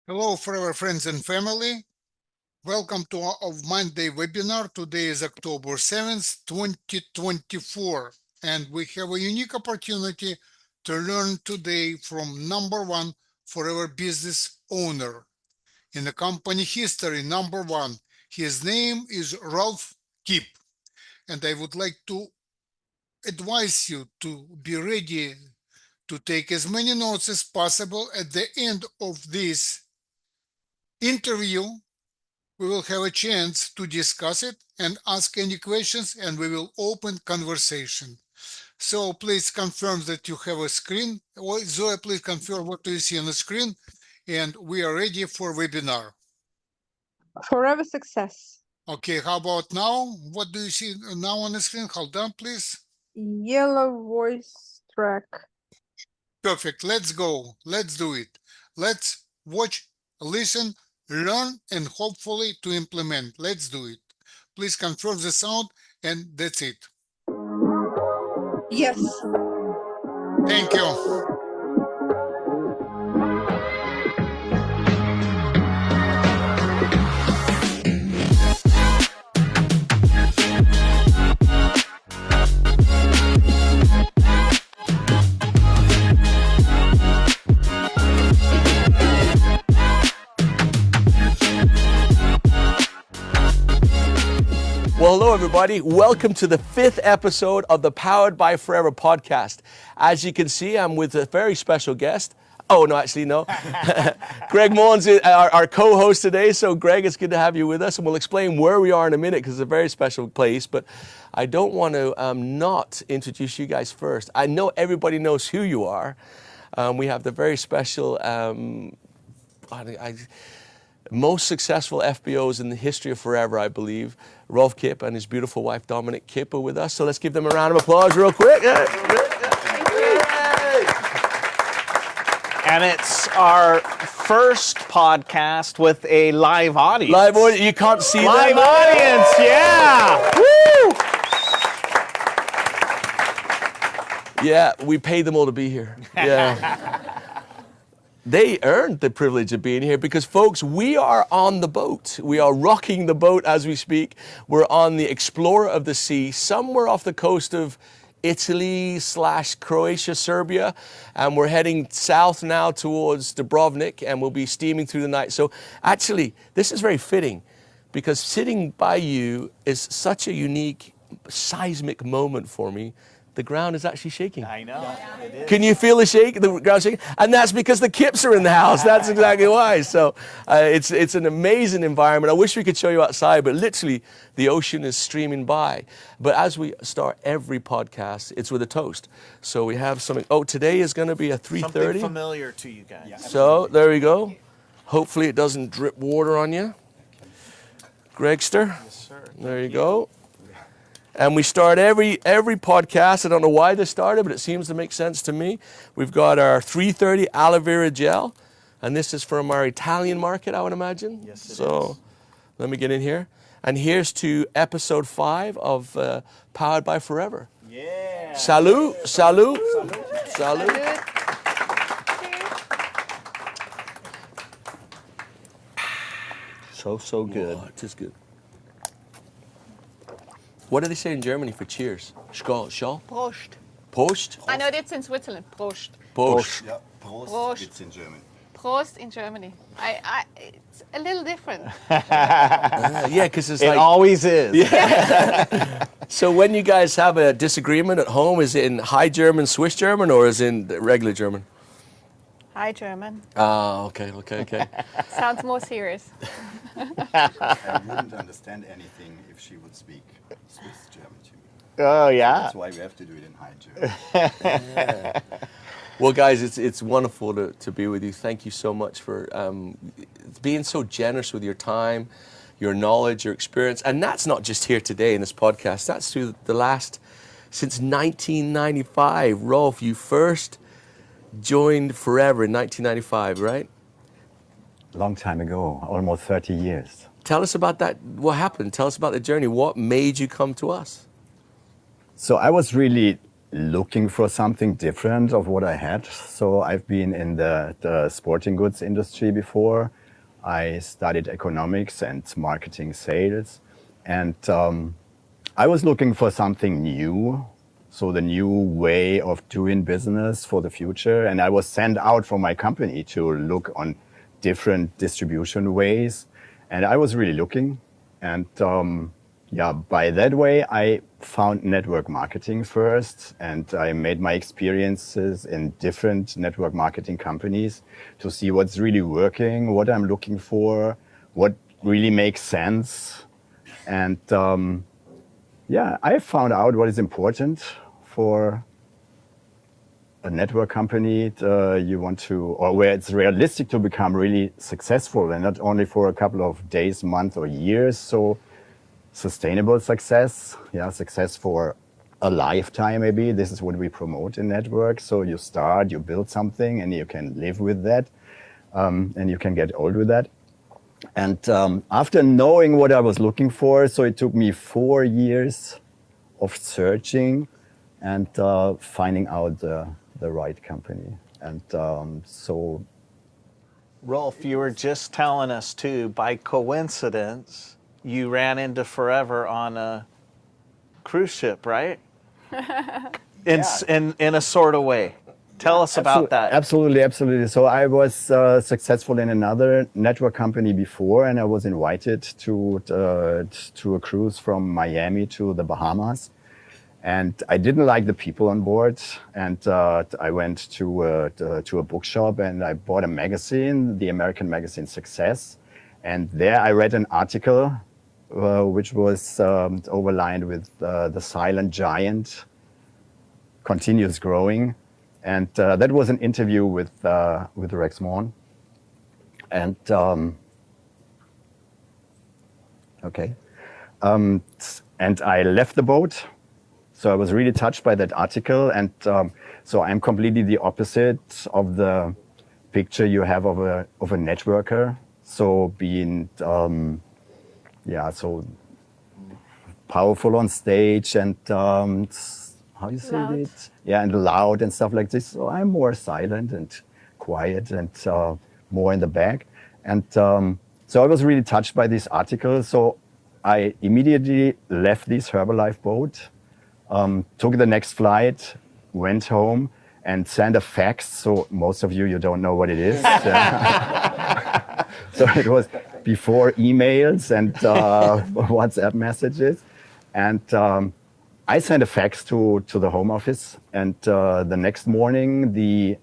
Hello, forever friends and family. Welcome to our Monday webinar. Today is October 7th, 2024, and we have a unique opportunity to learn today from number one forever business owner in the company history, number one. His name is Rolf Kipp, and I would like to advise you to be ready to take as many notes as possible. At the end of this interview, we will have a chance to discuss it and ask any questions, and we will open conversation. So please confirm that you have a screen. Zoe, please confirm what do you see on the screen, and we are ready for webinar. Forever success. Okay, how about now? What do you see now on the screen? Hold on, please. Yellow voice track. Perfect. Let's go. Let's do it. Let's watch, listen, learn, and hopefully to implement. Let's do it. Please confirm the sound, and that's it. Yes. Thank you. Well, hello, everybody. Welcome to the 5th episode of the Powered by Forever podcast. As you can see, I'm with a very special guest. Oh, no, actually, no. Greg Mullins is our co-host today. So, Greg, it's good to have you with us. And we'll explain where we are in a minute because it's a very special place. But I don't want to not introduce you guys first. I know everybody knows who you are. We have the very special... most successful FBOs in the history of forever, I believe. Rolf Kipp and his beautiful wife, Dominique Kipp, are with us. So let's give them a round of applause real quick. And it's our first podcast with a live audience. Live audience, you can't see live them. Audience, yeah. Woo! Yeah, we paid them all to be here. Yeah. They earned the privilege of being here because, folks, we are on the boat. We are rocking the boat as we speak. We're on the Explorer of the Sea, somewhere off the coast of Italy/Croatia, Serbia, and we're heading south now towards Dubrovnik, and we'll be steaming through the night. So actually, this is very fitting because sitting by you is such a unique seismic moment for me. The ground is actually shaking. I know. It is. Can you feel the shake? The ground shaking? And that's because the Kipps are in the house. That's exactly why. So it's an amazing environment. I wish we could show you outside, but literally the ocean is streaming by. But as we start every podcast, it's with a toast. So we have something. Oh, today is going to be a 3:30. Something familiar to you guys. Yeah. So there we go. Hopefully it doesn't drip water on you. Gregster. Yes, sir. There you go. And we start every podcast. I don't know why this started, but it seems to make sense to me. We've got our 330 aloe vera gel, and this is from our Italian market, I would imagine. Yes, it so, let me get in here. And here's to episode 5 of Powered by Forever. Yeah. Salut, salut, salut. So good. Oh, it is good. What do they say in Germany for cheers? Skål, skål? Prost. Post? I know that's in Switzerland. Prost. Post. Yeah, Prost, Prost. it's in German. Prost in Germany. It's a little different. Yeah, because it's It like... always is. So when you guys have a disagreement at home, is it in High German, Swiss German, or is it in regular German? Hi, German. Ah, okay. Sounds more serious. I wouldn't understand anything if she would speak Swiss German to me. Oh, yeah. That's why we have to do it in High German. Well, guys, it's wonderful to be with you. Thank you so much for being so generous with your time, your knowledge, your experience. And that's not just here today in this podcast. That's through the last, since 1995. Rolf, you first joined Forever in 1995, right? Long time ago, almost 30 years. Tell us about that. What happened? Tell us about the journey. What made you come to us? So I was really looking for something different of what I had. So I've been in the sporting goods industry before. I studied economics and marketing sales. And I was looking for something new. So the new way of doing business for the future. And I was sent out from my company to look on different distribution ways. And I was really looking. And yeah, by that way, I found network marketing first. And I made my experiences in different network marketing companies to see what's really working, what I'm looking for, what really makes sense. And yeah, I found out what is important for a network company you want to, or where it's realistic to become really successful, and not only for a couple of days, months, or years. So sustainable success, yeah, success for a lifetime maybe. This is what we promote in network. So you start, you build something, and you can live with that, and you can get old with that. And after knowing what I was looking for, so it took me 4 years of searching and finding out the right company. And so Rolf, you were just telling us too, by coincidence, you ran into Forever on a cruise ship, right? In a sort of way. Tell us about that. Absolutely, absolutely. So I was successful in another network company before, and I was invited to a cruise from Miami to the Bahamas. And I didn't like the people on board. And I went to a bookshop and I bought a magazine, the American magazine Success. And there I read an article which was overlined with the silent giant continues growing. And that was an interview with Rex Morn. And okay. And I left the boat. So I was really touched by that article. And so I'm completely the opposite of the picture you have of a networker. So being, yeah, so powerful on stage and how you say Loud. it? Yeah, and loud and stuff like this. So I'm more silent and quiet and more in the back. And so I was really touched by this article. So I immediately left this Herbalife boat, took the next flight, went home, and sent a fax. So most of you don't know what it is. So it was before emails and WhatsApp messages. And I sent a fax to the home office. And the next morning, the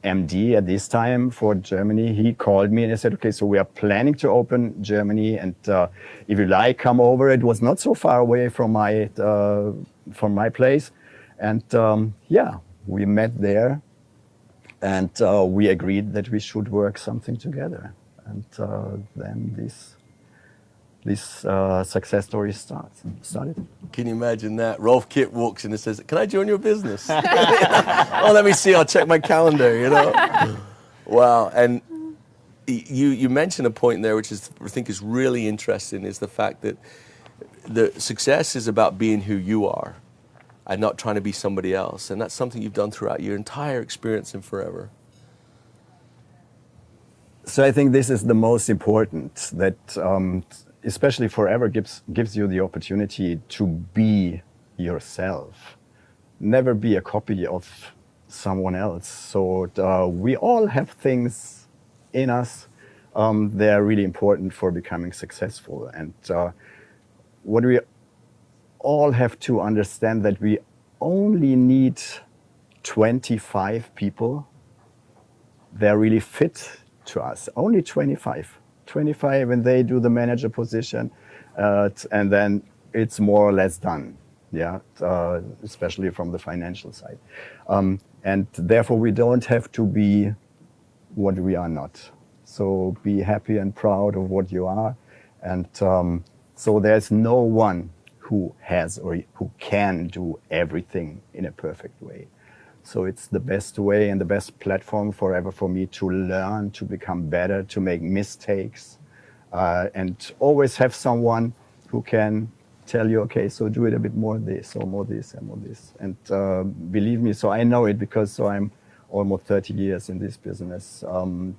MD at this time for Germany, he called me and he said, okay, so we are planning to open Germany. And if you like, come over. It was not so far away from my place. And yeah, we met there and we agreed that we should work something together. And then this success story started. Can you imagine that? Rolf Kipp walks in and says, can I join your business? Oh, let me see, I'll check my calendar, you know? Wow, and you mentioned a point there which I think is really interesting, is the fact that the success is about being who you are and not trying to be somebody else. And that's something you've done throughout your entire experience in Forever. So I think this is the most important, that especially Forever gives you the opportunity to be yourself. Never be a copy of someone else. So we all have things in us that are really important for becoming successful. And what we all have to understand, that we only need 25 people that really fit to us. Only 25, and they do the manager position, and then it's more or less done. Yeah, especially from the financial side, and therefore we don't have to be what we are not. So be happy and proud of what you are, and so there's no one who has or who can do everything in a perfect way. So it's the best way and the best platform Forever for me to learn, to become better, to make mistakes, and always have someone who can tell you, okay, so do it a bit more this or more this and more this. And believe me, so I know it because so I'm almost 30 years in this business.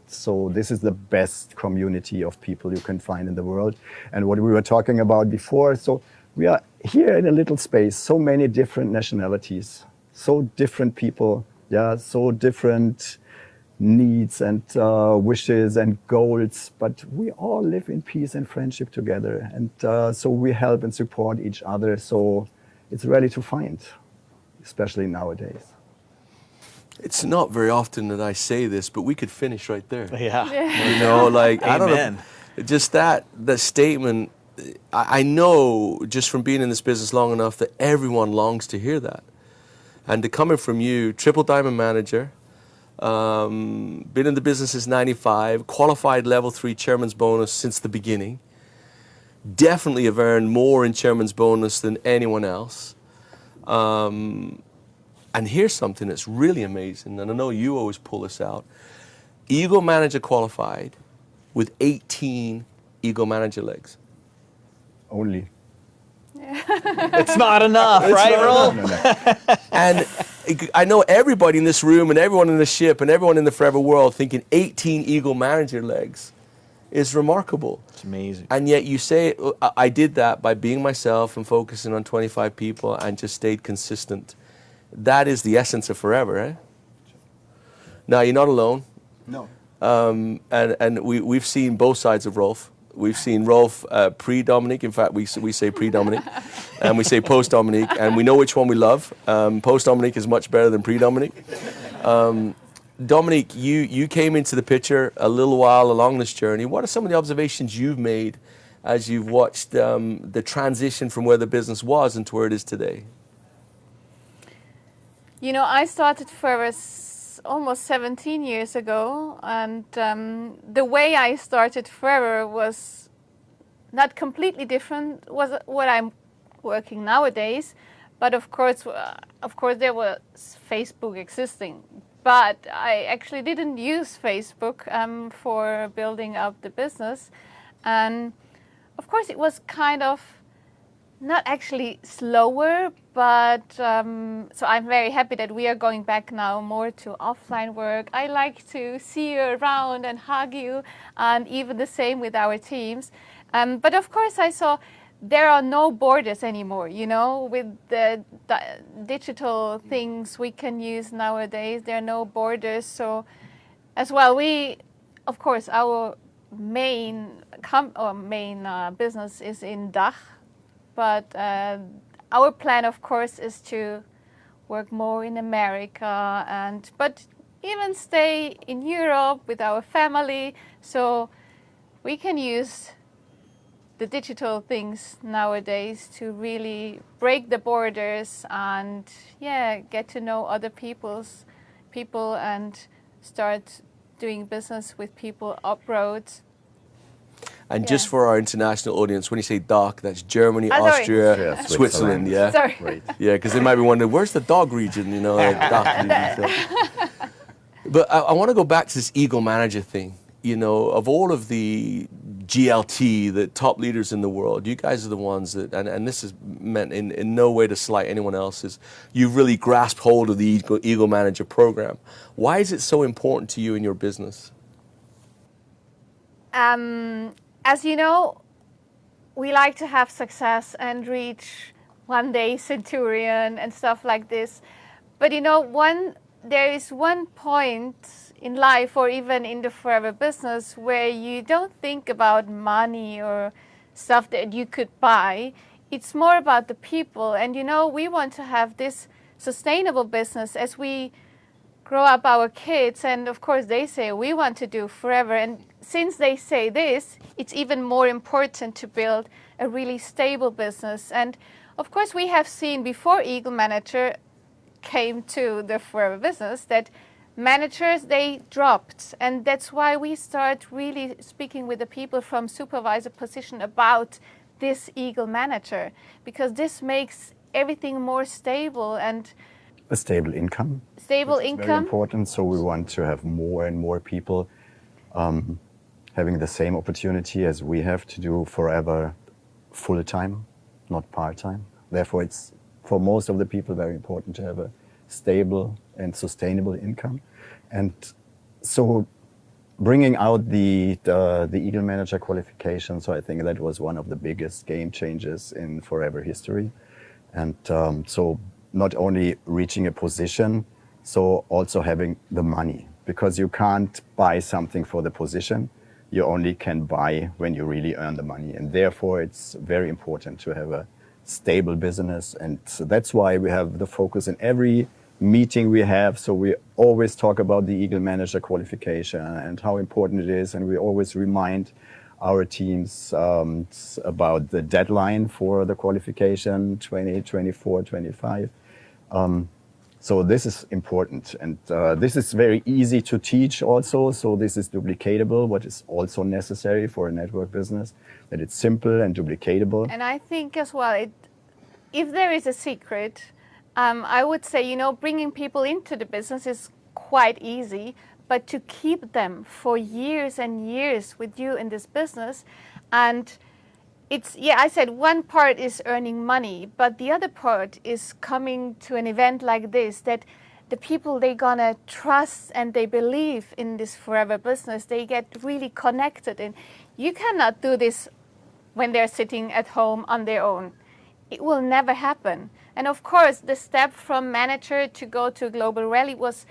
So this is the best community of people you can find in the world. And what we were talking about before, so we are here in a little space, so many different nationalities, so different people, yeah, so different needs and wishes and goals, but we all live in peace and friendship together. And so we help and support each other. So it's ready to find, especially nowadays. It's not very often that I say this, but we could finish right there. Yeah. You know, like, I don't know, Amen. just that statement, I know just from being in this business long enough that everyone longs to hear that. And to coming from you, triple diamond manager, been in the business since 95, qualified level 3 chairman's bonus since the beginning. Definitely have earned more in chairman's bonus than anyone else. And here's something that's really amazing, and I know you always pull this out. Eagle manager qualified with 18 Eagle manager legs. Only. It's not enough, right, Rolf? And I know everybody in this room and everyone in the ship and everyone in the forever world thinking 18 Eagle manager legs is remarkable. It's amazing. And yet you say, I did that by being myself and focusing on 25 people and just stayed consistent. That is the essence of forever, eh? Now, you're not alone. No. And we've seen both sides of Rolf. We've seen Rolf pre-Dominique. In fact, we say pre-Dominique, and we say post-Dominique, and we know which one we love. Post-Dominique is much better than pre-Dominique. Dominique, you came into the picture a little while along this journey. What are some of the observations you've made as you've watched the transition from where the business was and to where it is today? You know, I started Forever almost 17 years ago, and the way I started Forever was not completely different was what I'm working nowadays. But of course there was Facebook existing. But I actually didn't use Facebook for building up the business, and of course it was kind of not actually slower, but so I'm very happy that we are going back now more to offline work. I like to see you around and hug you, and even the same with our teams. But of course I saw there are no borders anymore, you know, with the digital things we can use nowadays, there are no borders. So as well, of course, our main business is in DACH. But our plan, of course, is to work more in America, but even stay in Europe with our family, so we can use the digital things nowadays to really break the borders and get to know other people and start doing business with people abroad. And just for our international audience, when you say DACH, that's Germany, Austria, Yeah, Switzerland, yeah? Sorry. Great. Yeah, because they might be wondering, where's the dog region, you know, like DACH region. So. But I want to go back to this Eagle Manager thing. You know, of all of the GLT, the top leaders in the world, you guys are the ones that, and this is meant in no way to slight anyone else's, you've really grasped hold of the Eagle Manager program. Why is it so important to you in your business? As you know, we like to have success and reach one day centurion and stuff like this. But you know, there is one point in life or even in the forever business where you don't think about money or stuff that you could buy. It's more about the people. And you know, we want to have this sustainable business as we grow up our kids, and of course they say we want to do forever, and since they say this, it's even more important to build a really stable business. And of course we have seen before Eagle Manager came to the forever business that managers, they dropped, and that's why we start really speaking with the people from supervisor position about this Eagle Manager, because this makes everything more stable and A stable income. stable It's income. very important. So we want to have more and more people having the same opportunity as we have to do forever full time. not part-time. Therefore, it's for most of the people very important to have a stable and sustainable income. And so bringing out the Eagle Manager qualification, so I think that was one of the biggest game changers in Forever history. And so not only reaching a position, so also having the money, because you can't buy something for the position. You only can buy when you really earn the money. And therefore, it's very important to have a stable business. And so that's why we have the focus in every meeting we have. So we always talk about the Eagle Manager qualification and how important it is. And we always remind our teams about the deadline for the qualification, 2024, 25. So this is important, and this is very easy to teach also. So this is duplicatable, what is also necessary for a network business, that it's simple and duplicatable. And I think as well, if there is a secret, I would say, you know, bringing people into the business is quite easy, but to keep them for years and years with you in this business, and it's, yeah, I said one part is earning money, but the other part is coming to an event like this, that the people, they gonna trust and they believe in this Forever business. They get really connected, and you cannot do this when they're sitting at home on their own. It will never happen. And of course, the step from manager to go to global rally was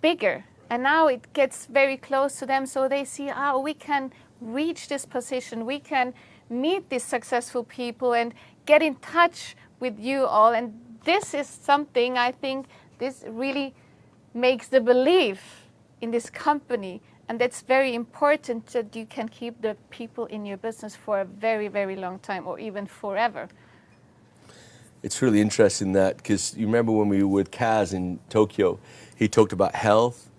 bigger. And now it gets very close to them, so they see, oh, we can reach this position, we can meet these successful people and get in touch with you all. And this is something, I think, this really makes the belief in this company. And that's very important, that you can keep the people in your business for a very, very long time, or even forever. It's really interesting that, because you remember when we were with Kaz in Tokyo, he talked about health,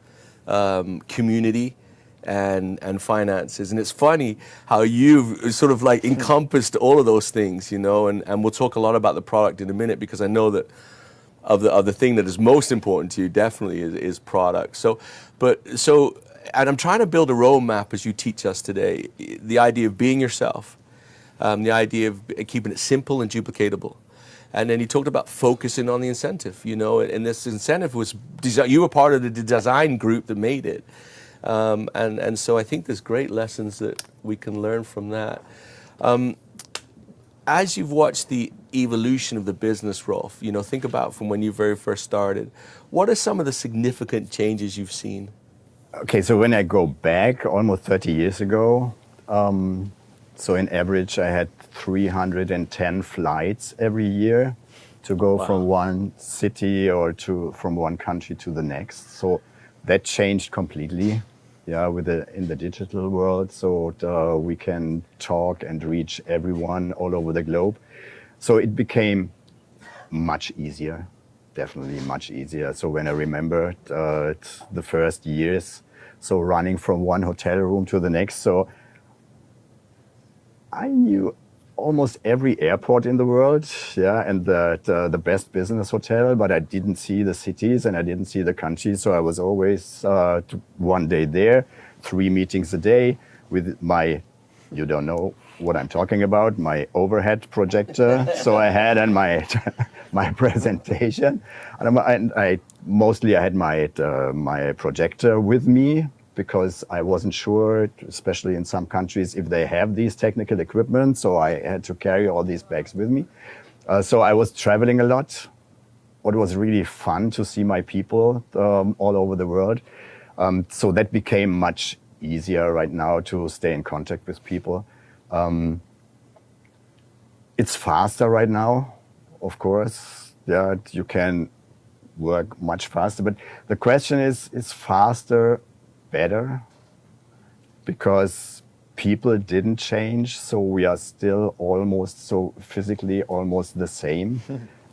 community, and finances. And it's funny how you've sort of like encompassed all of those things, you know, and we'll talk a lot about the product in a minute, because I know that of the thing that is most important to you definitely is product. So and I'm trying to build a roadmap as you teach us today, the idea of being yourself, the idea of keeping it simple and duplicatable. And then you talked about focusing on the incentive, you know, and this incentive was you were part of the design group that made it. And so I think there's great lessons that we can learn from that. As you've watched the evolution of the business, Rolf, you know, think about from when you very first started, what are some of the significant changes you've seen? Okay, so when I go back almost 30 years ago, so in average I had 310 flights every year to go from one city or from one country to the next. So that changed completely, yeah, in the digital world. So we can talk and reach everyone all over the globe. So it became much easier, definitely much easier. So when I remember the first years, so running from one hotel room to the next, so I knew almost every airport in the world, yeah, and the best business hotel, but I didn't see the cities and I didn't see the countries. So I was always one day there, 3 meetings a day with my, you don't know what I'm talking about, my overhead projector. So I had on my my presentation, and I mostly had my projector with me, because I wasn't sure, especially in some countries, if they have these technical equipment. So I had to carry all these bags with me. So I was traveling a lot. It was really fun to see my people all over the world. So that became much easier right now to stay in contact with people. It's faster right now, of course. Yeah, you can work much faster. But the question is faster better? Because people didn't change, so we are still almost so physically almost the same.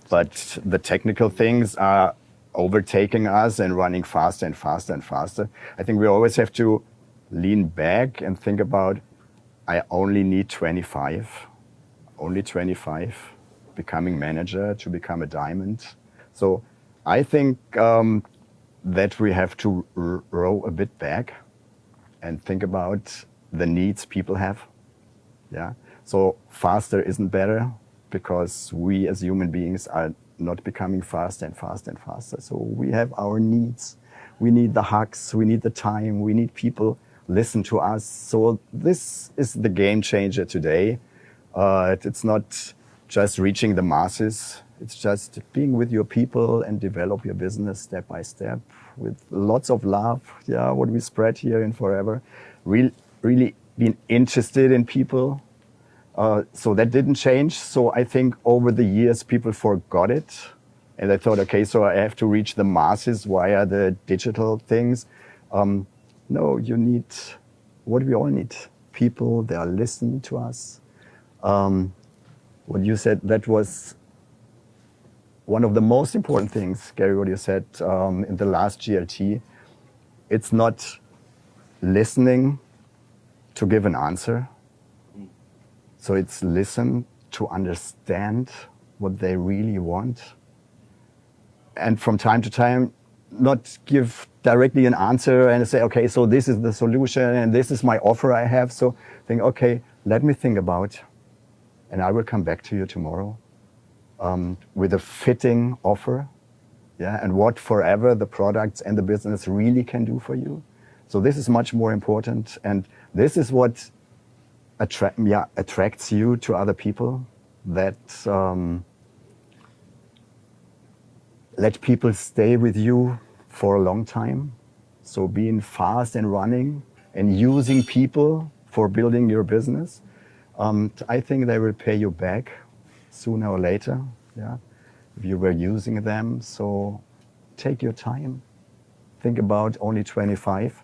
But the technical things are overtaking us and running faster and faster and faster. I think we always have to lean back and think about, I only need 25, only 25 becoming manager to become a diamond. So I think that we have to row a bit back and think about the needs people have. Yeah. So faster isn't better, because we as human beings are not becoming faster and faster and faster. So we have our needs. We need the hugs, we need the time, we need people listen to us. So this is the game changer today. It's not just reaching the masses. It's just being with your people and develop your business step by step with lots of love. Yeah, what we spread here in Forever. Really being interested in people. So that didn't change. So I think over the years, people forgot it. And I thought, okay, so I have to reach the masses via the digital things. No, you need what we all need. People, they are listening to us. What you said, that was one of the most important things, Gary, what you said in the last GLT. It's not listening to give an answer. So it's listen to understand what they really want. And from time to time, not give directly an answer and say, okay, so this is the solution and this is my offer I have. So think, okay, let me think about, and I will come back to you tomorrow with a fitting offer. Yeah, and what Forever, the products and the business really can do for you. So this is much more important. And this is what attracts you to other people, that let people stay with you for a long time. So being fast and running and using people for building your business, I think they will pay you back sooner or later. Yeah, if you were using them. So take your time. Think about only 25.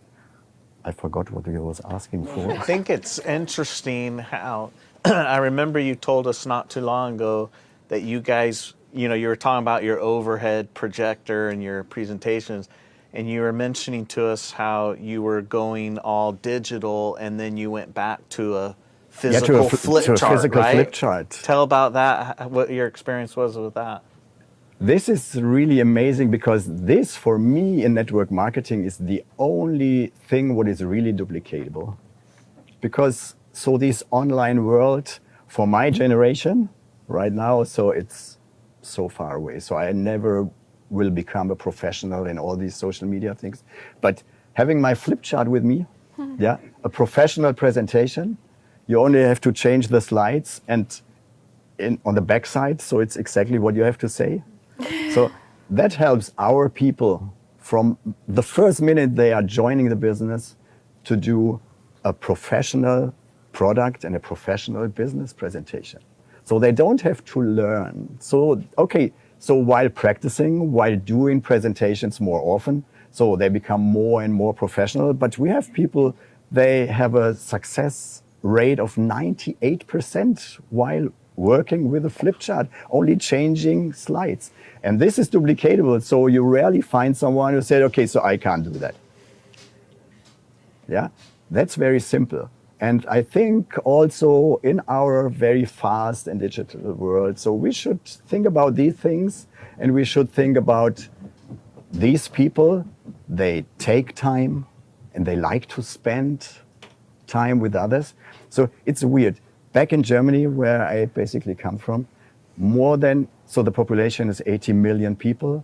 I forgot what you was asking for. I think it's interesting how I remember you told us not too long ago that you guys, you know, you were talking about your overhead projector and your presentations, and you were mentioning to us how you were going all digital and then you went back to a physical flip chart, right? Flip chart. Tell about that, what your experience was with that. This is really amazing because this, for me, in network marketing is the only thing what is really duplicatable. Because so this online world for my generation right now, so it's so far away. So I never will become a professional in all these social media things. But having my flip chart with me, yeah, a professional presentation, you only have to change the slides and on the back side, so it's exactly what you have to say. So that helps our people from the first minute they are joining the business to do a professional product and a professional business presentation. So they don't have to learn. So, okay, so while practicing, while doing presentations more often, so they become more and more professional. But we have people, they have a success rate of 98% while working with a flip chart, only changing slides. And this is duplicatable, so you rarely find someone who said, okay, so I can't do that. Yeah, that's very simple. And I think also in our very fast and digital world, so we should think about these things, and we should think about these people, they take time and they like to spend time with others. So it's weird. Back in Germany, where I basically come from, so the population is 80 million people,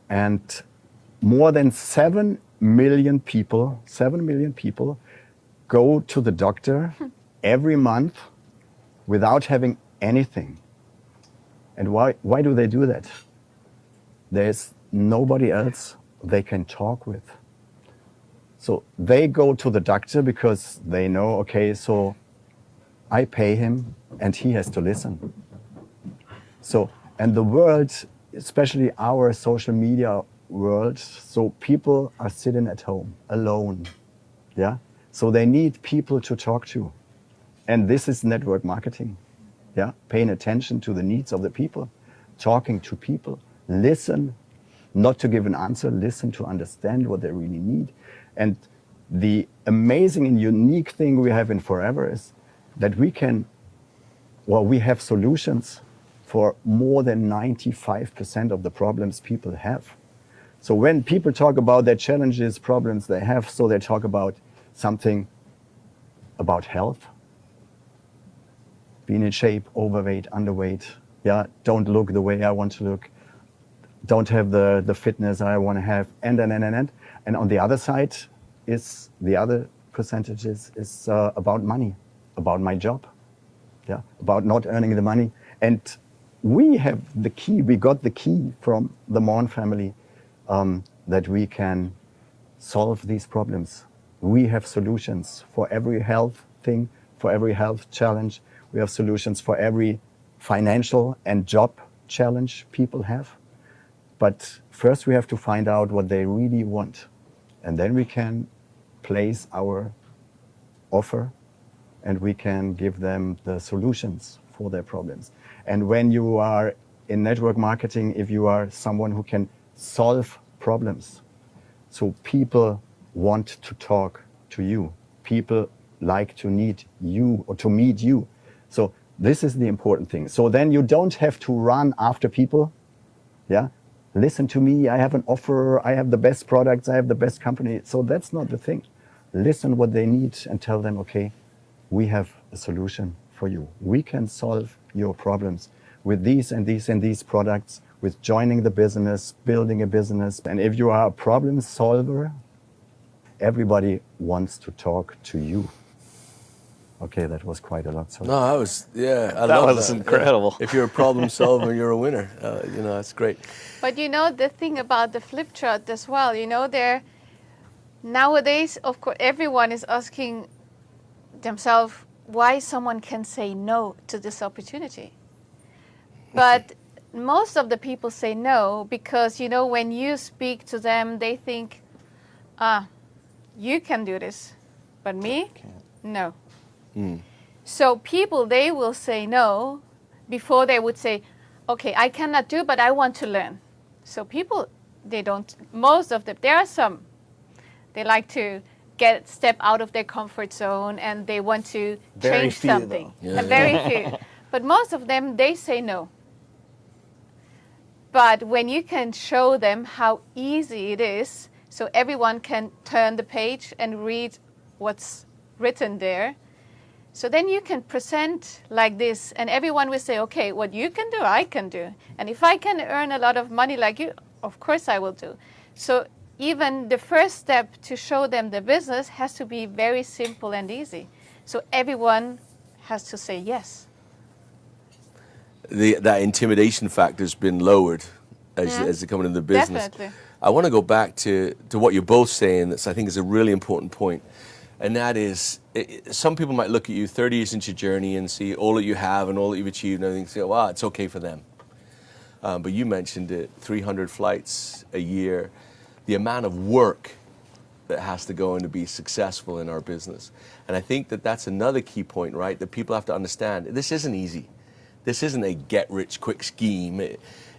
and more than 7 million people go to the doctor every month without having anything. And why do they do that? There's nobody else they can talk with. So they go to the doctor because they know, okay, so I pay him and he has to listen. So, and the world, especially our social media world, so people are sitting at home alone. Yeah. So they need people to talk to. And this is network marketing. Yeah. Paying attention to the needs of the people, talking to people, listen, not to give an answer, listen to understand what they really need. And the amazing and unique thing we have in Forever is that we have solutions for more than 95% of the problems people have. So when people talk about their challenges, problems they have, so they talk about something about health, being in shape, overweight, underweight, yeah, don't look the way I want to look, don't have the fitness I want to have, and. And on the other side is the other percentages is about money, about my job, yeah, about not earning the money. And we have the key, we got the key from the Morn family, that we can solve these problems. We have solutions for every health thing, for every health challenge. We have solutions for every financial and job challenge people have. But first we have to find out what they really want. And then we can place our offer and we can give them the solutions for their problems. And when you are in network marketing, if you are someone who can solve problems, so people want to talk to you, people like to need you or to meet you. So this is the important thing. So then you don't have to run after people. Yeah, listen to me, I have an offer, I have the best products, I have the best company. So that's not the thing. Listen what they need and tell them, okay, we have a solution for you. We can solve your problems with these and these and these products, with joining the business, building a business. And if you are a problem solver, everybody wants to talk to you. Okay, that was quite a lot. Sorry. No, that was, yeah, I That love was that. incredible. If you're a problem solver, you're a winner. You know, that's great. But you know, the thing about the flip chart as well, you know, nowadays, of course, everyone is asking themselves why someone can say no to this opportunity. But most of the people say no because, you know, when you speak to them, they think, you can do this, but me, no. So people, they will say no before they would say, okay, I cannot do, but I want to learn. So people, they don't, most of them, there are some, they like to step out of their comfort zone and they want to Very change few, something. though. Yeah. Very few. But most of them, they say no. But when you can show them how easy it is, so everyone can turn the page and read what's written there, so then you can present like this and everyone will say, okay, what you can do, I can do. And if I can earn a lot of money like you, of course I will do. So even the first step to show them the business has to be very simple and easy. So everyone has to say yes. That intimidation factor has been lowered as they come into the business. Definitely. I want to go back to what you're both saying. That I think is a really important point, and that is, some people might look at you 30 years into your journey and see all that you have and all that you've achieved, and everything, say, "Wow, it's okay for them." But you mentioned it: 300 flights a year, the amount of work that has to go in to be successful in our business, and I think that that's another key point, right? That people have to understand. This isn't easy. This isn't a get-rich-quick scheme.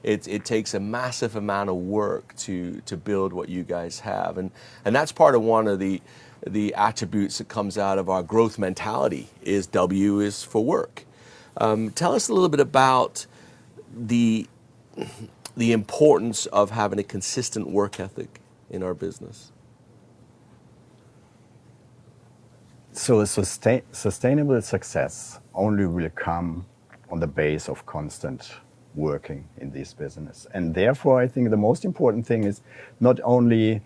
It takes a massive amount of work to build what you guys have, and that's part of one of the attributes that comes out of our growth mentality. Is W is for work. Tell us a little bit about the importance of having a consistent work ethic in our business. So sustainable success only will come on the base of constant working in this business. And therefore, I think the most important thing is not only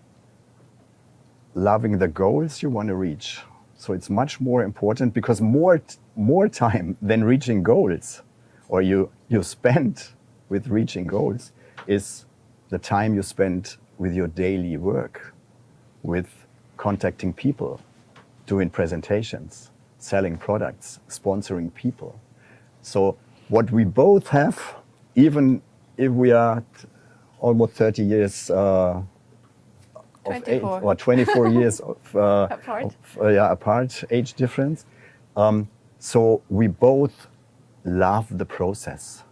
loving the goals you want to reach. So it's much more important, because more time than reaching goals, or you spend with reaching goals, is the time you spend with your daily work, with contacting people, doing presentations, selling products, sponsoring people. So what we both have, even if we are almost 30 years of age, 24. or 24 years Apart. apart, age difference. So we both love the process.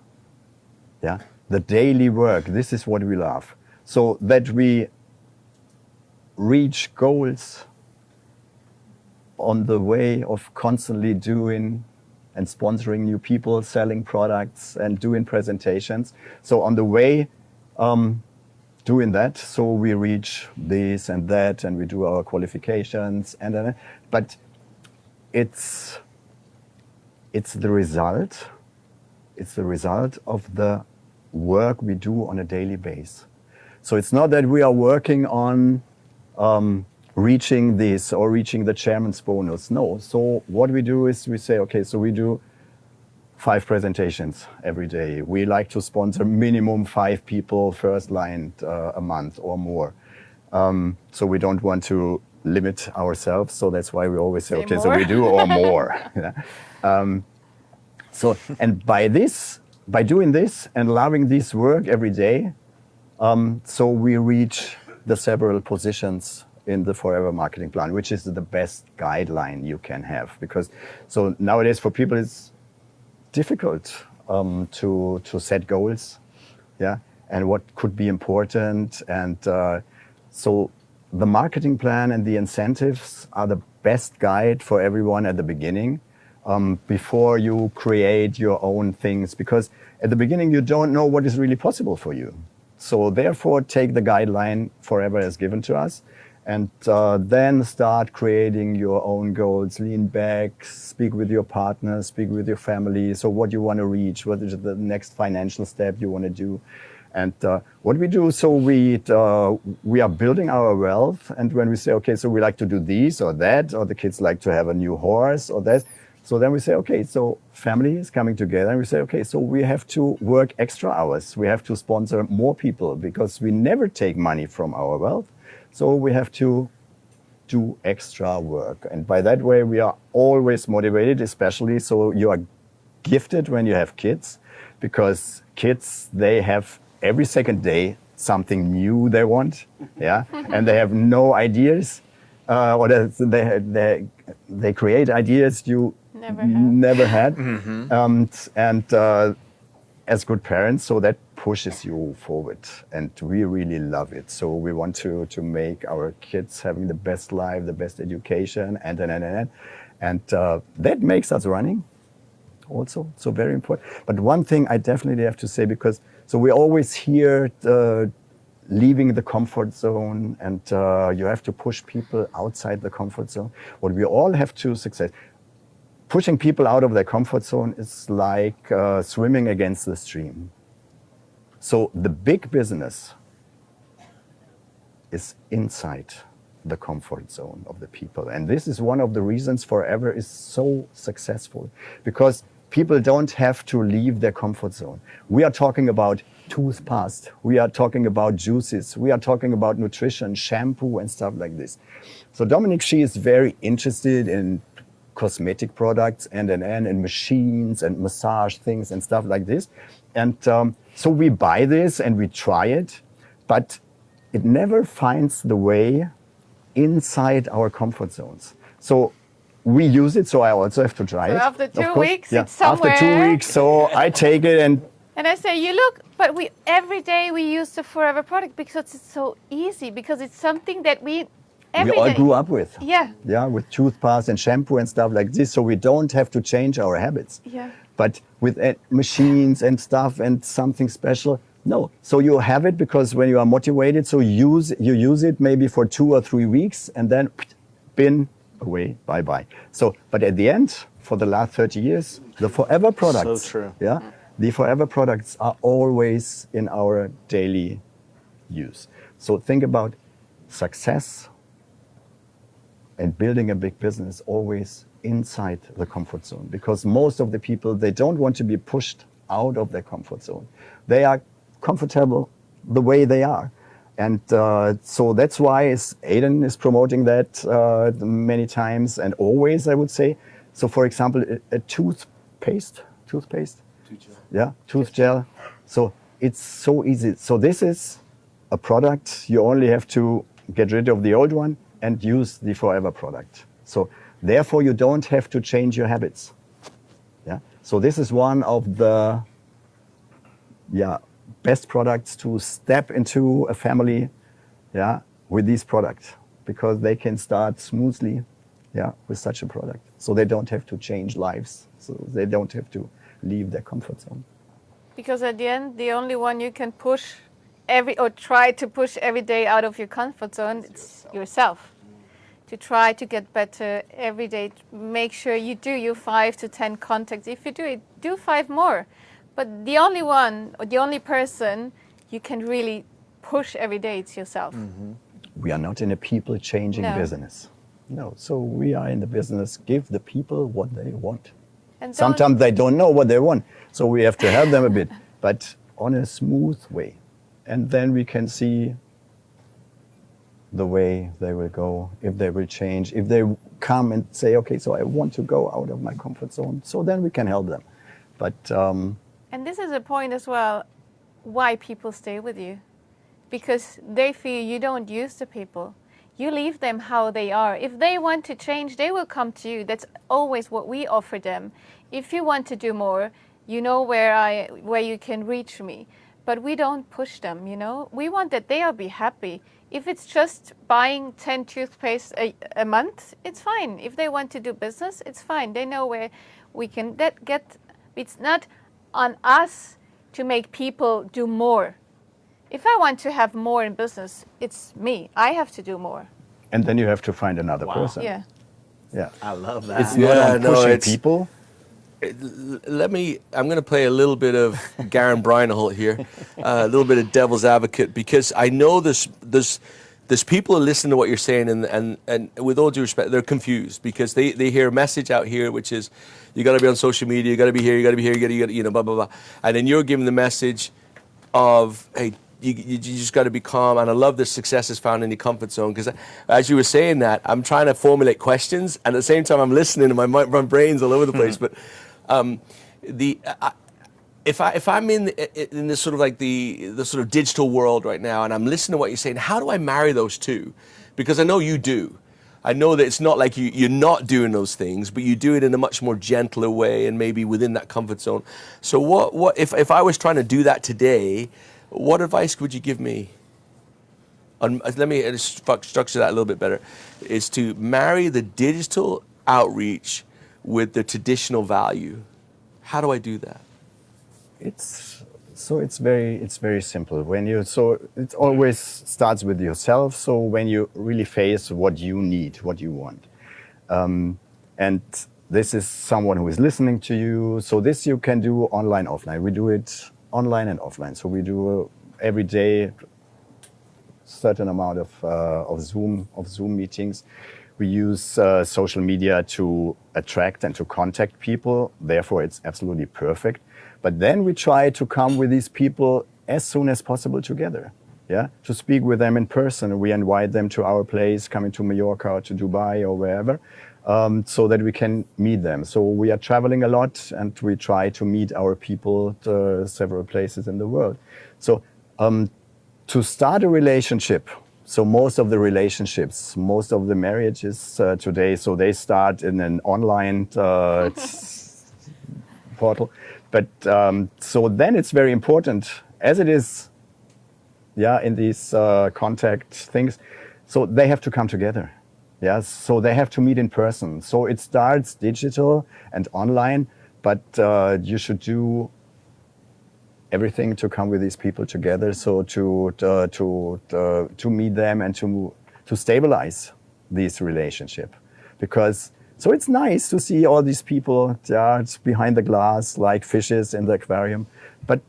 Yeah, the daily work. This is what we love. So that we reach goals on the way of constantly doing and sponsoring new people, selling products and doing presentations. So on the way doing that, so we reach this and that, and we do our qualifications, but it's the result. It's the result of the work we do on a daily basis. So it's not that we are working on reaching this or reaching the chairman's bonus. No. So what we do is we say, okay, so we do 5 presentations every day. We like to sponsor minimum 5 people first line a month or more. So we don't want to limit ourselves. So that's why we always say, okay, so we do or more. So, and by doing this and loving this work every day, so we reach the several positions in the Forever Marketing Plan, which is the best guideline you can have. Because so nowadays for people it's difficult to set goals, yeah, and what could be important. And so the marketing plan and the incentives are the best guide for everyone at the beginning, before you create your own things, because at the beginning you don't know what is really possible for you. So therefore take the guideline Forever as given to us, and then start creating your own goals. Lean back, speak with your partner, speak with your family. So what you want to reach, what is the next financial step you want to do. And what we do, so we are building our wealth. And when we say, okay, so we like to do this or that, or the kids like to have a new horse or that, so then we say, okay, so family is coming together, and we say, okay, so we have to work extra hours. We have to sponsor more people because we never take money from our wealth. So we have to do extra work. And by that way, we are always motivated, especially so you are gifted when you have kids, because kids, they have every second day something new they want, yeah, and they have no ideas, or they create ideas you never had. And as good parents, so that pushes you forward, and we really love it. So we want to make our kids having the best life, the best education, and that makes us running also, so very important. But one thing I definitely have to say, because so we always hear leaving the comfort zone, and you have to push people outside the comfort zone. What we all have to success. Pushing people out of their comfort zone is like swimming against the stream. So the big business is inside the comfort zone of the people. And this is one of the reasons Forever is so successful, because people don't have to leave their comfort zone. We are talking about toothpaste, we are talking about juices, we are talking about nutrition, shampoo and stuff like this. So Dominique, she is very interested in cosmetic products and machines and massage things and stuff like this. And so we buy this and we try it, but it never finds the way inside our comfort zones. So we use it, so I also have to try it. After 2 weeks, yeah. it's somewhere. After 2 weeks, so I take it and I say, you look, but every day we use the Forever product because it's so easy, because it's something that we all grew up with. Yeah. Yeah, with toothpaste and shampoo and stuff like this, so we don't have to change our habits. Yeah. But with machines and stuff and something special, no. So you have it because when you are motivated, so you use it maybe for 2 or 3 weeks, and then bin away, bye-bye. So, but at the end, for the last 30 years, the Forever products, So true. yeah, the Forever products are always in our daily use. So think about success and building a big business always inside the comfort zone, because most of the people, they don't want to be pushed out of their comfort zone. They are comfortable the way they are. And so that's why Aiden is promoting that many times and always, I would say. So for example, a toothpaste, yeah, tooth gel. So it's so easy. So this is a product, you only have to get rid of the old one and use the Forever product. So therefore you don't have to change your habits. Yeah. So this is one of the best products to step into a family, yeah, with these products, because they can start smoothly, yeah, with such a product. So they don't have to change lives. So they don't have to leave their comfort zone. Because at the end, the only one you can push try to push every day out of your comfort zone, it's yourself. To try to get better every day, make sure you do your 5 to 10 contacts. If you do it, do 5 more. But the only one, or the only person you can really push every day, it's yourself. We are not in a people changing No. business. No, so we are in the business, give the people what they want. And don't- Sometimes they don't know what they want, so we have to help them a bit, but on a smooth way. And then we can see the way they will go, if they will change, if they come and say, okay, so I want to go out of my comfort zone, so then we can help them. But And this is a point as well why people stay with you. Because they feel you don't use the people. You leave them how they are. If they want to change, they will come to you. That's always what we offer them. If you want to do more, you know where you can reach me. But we don't push them, you know. We want that they'll be happy. If it's just buying 10 toothpaste a month, it's fine. If they want to do business, it's fine. They know where we can get. It's not on us to make people do more. If I want to have more in business, it's me. I have to do more. and then you have to find another Wow. person. Yeah. Yeah. I love that. It's not Yeah, on no, pushing it's- people. I'm going to play a little bit of Garen Breinholt here, a little bit of devil's advocate, because I know there's people who listen to what you're saying, and with all due respect, they're confused because they hear a message out here, which is, you got to be on social media, you got to be here, you got to be here, you got to, you know, blah, blah, blah. And then you're giving the message of, hey, you just got to be calm. And I love that success is found in your comfort zone, because as you were saying that, I'm trying to formulate questions, and at the same time I'm listening, and my brain's all over the place. But if I'm in this sort of like the sort of digital world right now, and I'm listening to what you're saying, how do I marry those two? Because I know you do. I know that it's not like you're not doing those things, but you do it in a much more gentler way and maybe within that comfort zone. So what if I was trying to do that today, what advice would you give me? Let me structure that a little bit better. Is to marry the digital outreach with the traditional value. How do I do that? It's very simple. It always starts with yourself. So when you really face what you need, what you want, and this is someone who is listening to you. So this you can do online, offline. We do it online and offline. So we do every day certain amount of Zoom meetings. We use social media to attract and to contact people. Therefore, it's absolutely perfect. But then we try to come with these people as soon as possible together. Yeah, to speak with them in person. We invite them to our place, coming to Mallorca or to Dubai or wherever, so that we can meet them. So we are traveling a lot, and we try to meet our people to several places in the world. So to start a relationship, so most of the relationships, most of the marriages today, so they start in an online portal. But so then it's very important, as it is, yeah, in these contact things. So they have to come together, yeah. So they have to meet in person. So it starts digital and online, but you should do everything to come with these people together. So to meet them and to stabilize this relationship, because. So it's nice to see all these people behind the glass, like fishes in the aquarium. But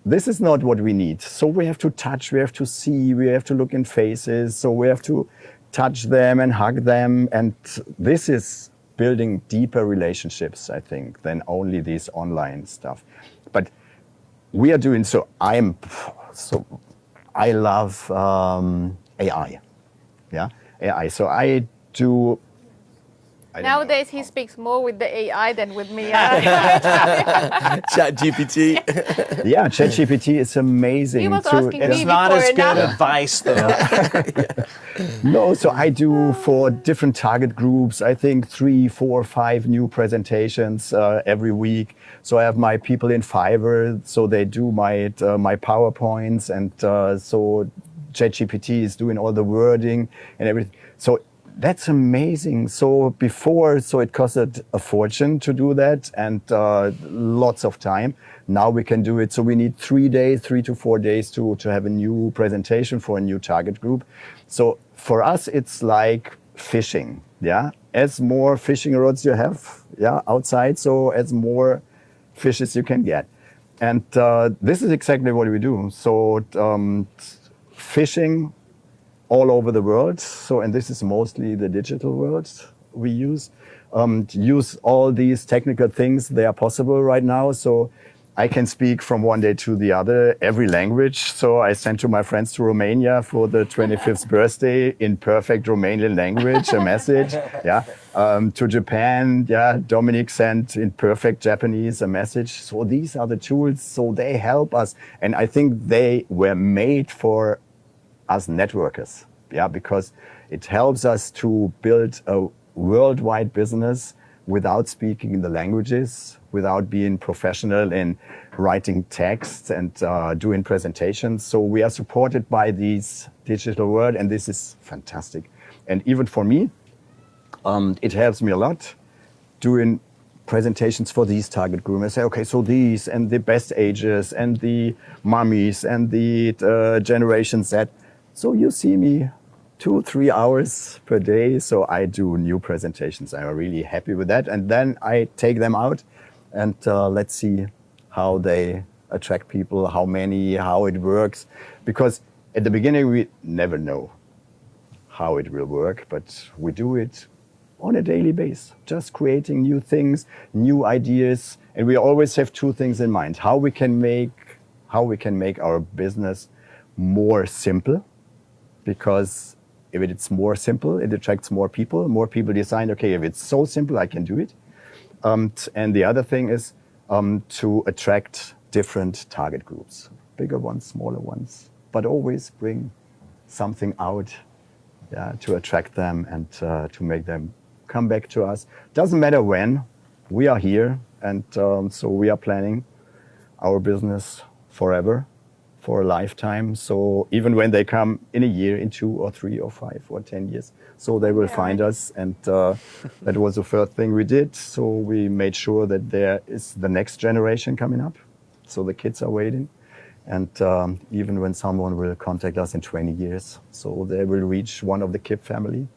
this is not what we need. So we have to touch, we have to see, we have to look in faces. So we have to touch them and hug them. And this is building deeper relationships, I think, than only this online stuff. But we are doing so. I love AI. Yeah, AI. So I do. Nowadays, he speaks more with the AI than with me. Chat GPT. Yeah, ChatGPT is amazing. He was asking me It's not before as good enough. advice, though. No, so I do for different target groups, I think 3, 4, 5 new presentations every week. So I have my people in Fiverr, so they do my PowerPoints, and so ChatGPT is doing all the wording and everything. So that's amazing. So before, so it costed a fortune to do that, and lots of time. Now we can do it. So we need 3 to 4 days to have a new presentation for a new target group. So for us, it's like fishing. Yeah, as more fishing rods you have, yeah, outside, so as more fishes you can get. And this is exactly what we do. So fishing all over the world. So, and this is mostly the digital world we use. Use all these technical things. They are possible right now. So I can speak from one day to the other, every language. So I sent to my friends to Romania for the 25th birthday in perfect Romanian language, a message. Yeah. To Japan, yeah, Dominic sent in perfect Japanese a message. So these are the tools. So they help us. And I think they were made for us networkers, yeah, because it helps us to build a worldwide business without speaking the languages, without being professional in writing texts and doing presentations. So we are supported by this digital world, and this is fantastic. And even for me, it helps me a lot doing presentations for these target groups. I say, okay, so these and the best ages and the mummies and the Generation Z. So you see me 2-3 hours per day. So I do new presentations. I'm really happy with that. And then I take them out and let's see how they attract people, how many, how it works. Because at the beginning, we never know how it will work, but we do it on a daily basis, just creating new things, new ideas. And we always have two things in mind: how we can make our business more simple, because if it's more simple, it attracts more people. More people decide, okay, if it's so simple, I can do it. And the other thing is to attract different target groups, bigger ones, smaller ones, but always bring something out, yeah, to attract them and to make them come back to us. Doesn't matter when, we are here, and so we are planning our business forever, for a lifetime. So even when they come in a year, in 2 or 3 or 5 or 10 years, so they will find us. And that was the first thing we did. So we made sure that there is the next generation coming up. So the kids are waiting. And even when someone will contact us in 20 years, so they will reach one of the Kipp family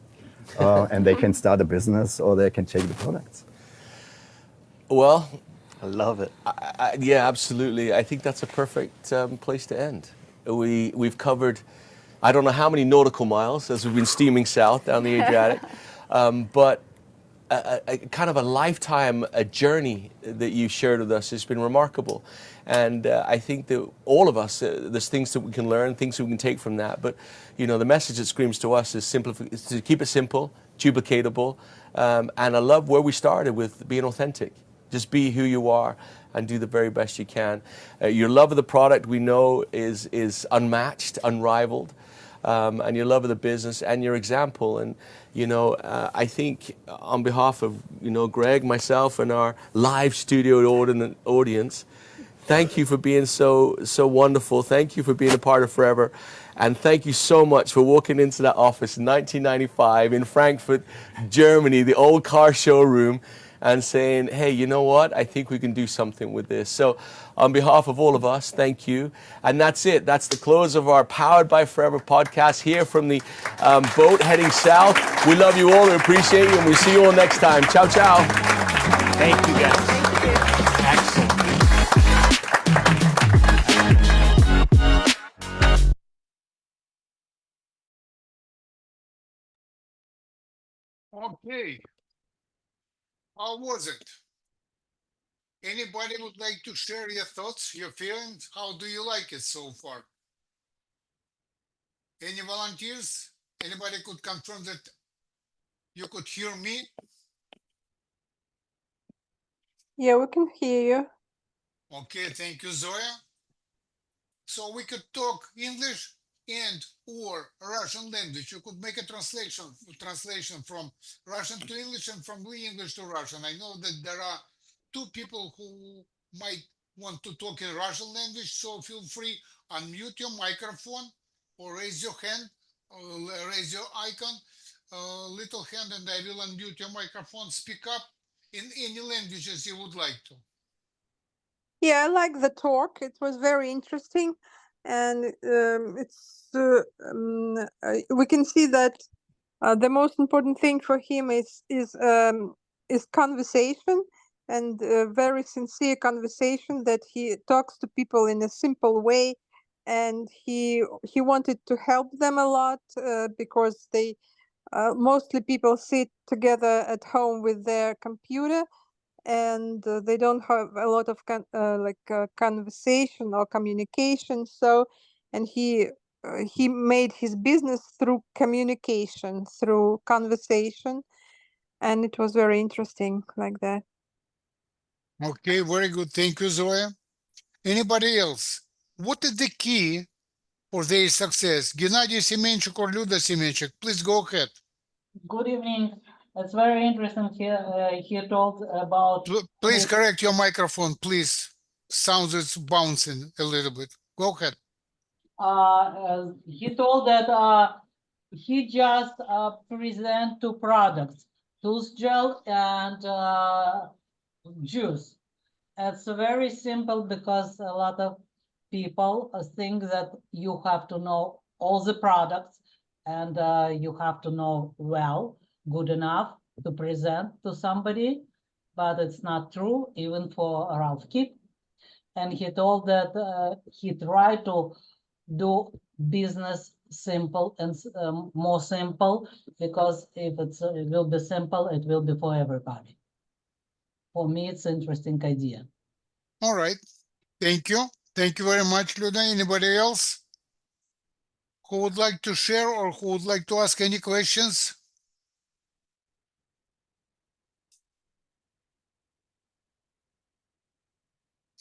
and they can start a business or they can take the products. Well, I love it. yeah, absolutely. I think that's a perfect place to end. We've covered, I don't know how many nautical miles as we've been steaming south down the Adriatic, but a kind of a lifetime, a journey that you shared with us has been remarkable. And I think that all of us, there's things that we can learn, things that we can take from that. But, you know, the message that screams to us is is to keep it simple, duplicatable. And I love where we started with being authentic. Just be who you are and do the very best you can. Your love of the product, we know, is unmatched, unrivaled. And your love of the business and your example. And, you know, I think on behalf of, you know, Greg, myself, and our live studio audience, thank you for being so wonderful. Thank you for being a part of Forever. And thank you so much for walking into that office in 1995 in Frankfurt, Germany, the old car showroom, and saying, hey, you know what? I think we can do something with this. So on behalf of all of us, thank you. And that's it. That's the close of our Powered by Forever podcast here from the boat heading south. We love you all. We appreciate you. And we'll see you all next time. Ciao, ciao. Thank you, guys. Excellent. Okay. How was it? Anybody would like to share your thoughts, your feelings? How do you like it so far? Any volunteers? Anybody could confirm that you could hear me? Yeah, we can hear you. Okay, thank you, Zoya. So we could talk English and or Russian language. You could make a translation from Russian to English and from English to Russian. I know that there are two people who might want to talk in Russian language, so feel free, unmute your microphone or raise your hand, or raise your icon, little hand, and I will unmute your microphone. Speak up in any languages you would like to. Yeah, I like the talk. It was very interesting, and we can see that the most important thing for him is conversation, and very sincere conversation that he talks to people in a simple way, and he wanted to help them a lot because they mostly people sit together at home with their computer, and they don't have a lot of conversation or communication. So, and he made his business through communication, through conversation, and it was very interesting like that. Okay, very good. Thank you, Zoya. Anybody else? What is the key for their success? Gennady Semenchuk or Luda Semenchuk? Please go ahead. Good evening. It's very interesting he told about. Please correct your microphone, please. Sounds it's bouncing a little bit. Go ahead. He told that he just present two products, tooth gel and juice. It's very simple because a lot of people think that you have to know all the products and you have to know well, good enough to present to somebody, but it's not true, even for Rolf Kipp. And he told that he tried to do business simple and more simple, because if it will be simple, it will be for everybody. For me, it's an interesting idea. All right. Thank you. Thank you very much, Luda. Anybody else who would like to share or who would like to ask any questions?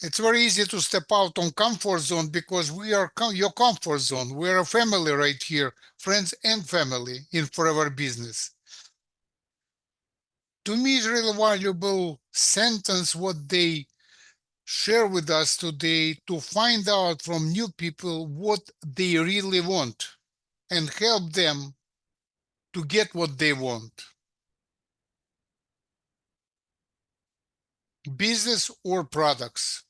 It's very easy to step out on comfort zone because we are your comfort zone. We're a family right here, friends and family in Forever Business. To me, it's really valuable sentence what they share with us today to find out from new people what they really want and help them to get what they want. Business or products.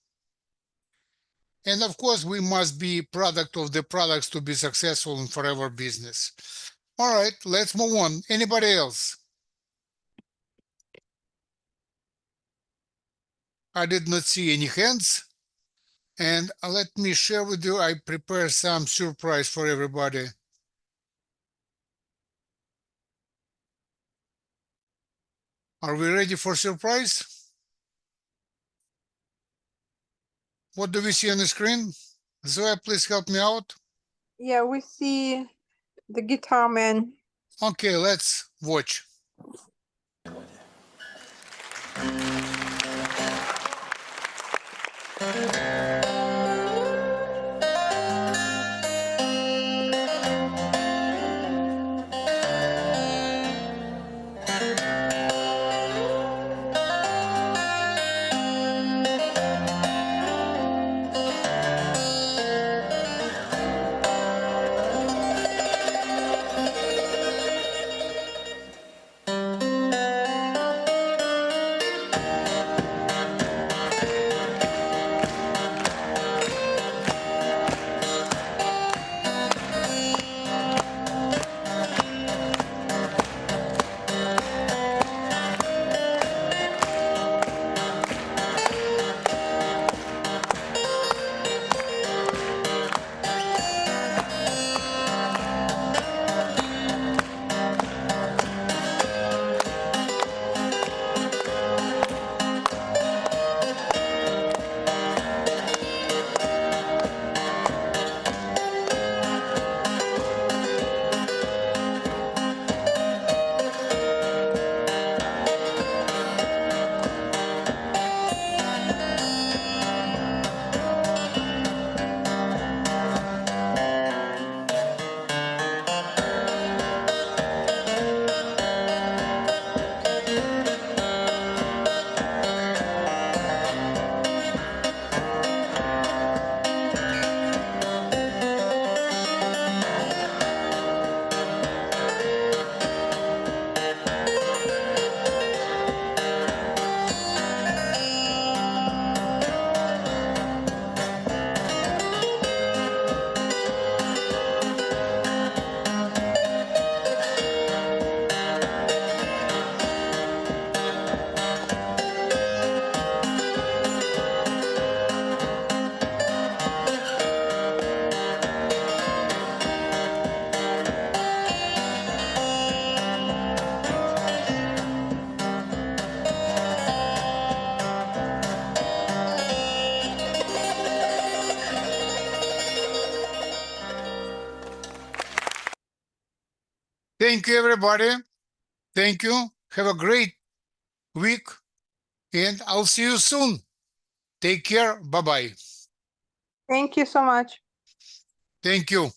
And of course, we must be product of the products to be successful in Forever Business. All right, let's move on. Anybody else? I did not see any hands. And let me share with you, I prepare some surprise for everybody. Are we ready for surprise? What do we see on the screen? Zoya, please help me out. Yeah, we see the guitar man. Okay, let's watch. Thank you, everybody. Thank you. Have a great week, and I'll see you soon. Take care. Bye-bye. Thank you so much. Thank you.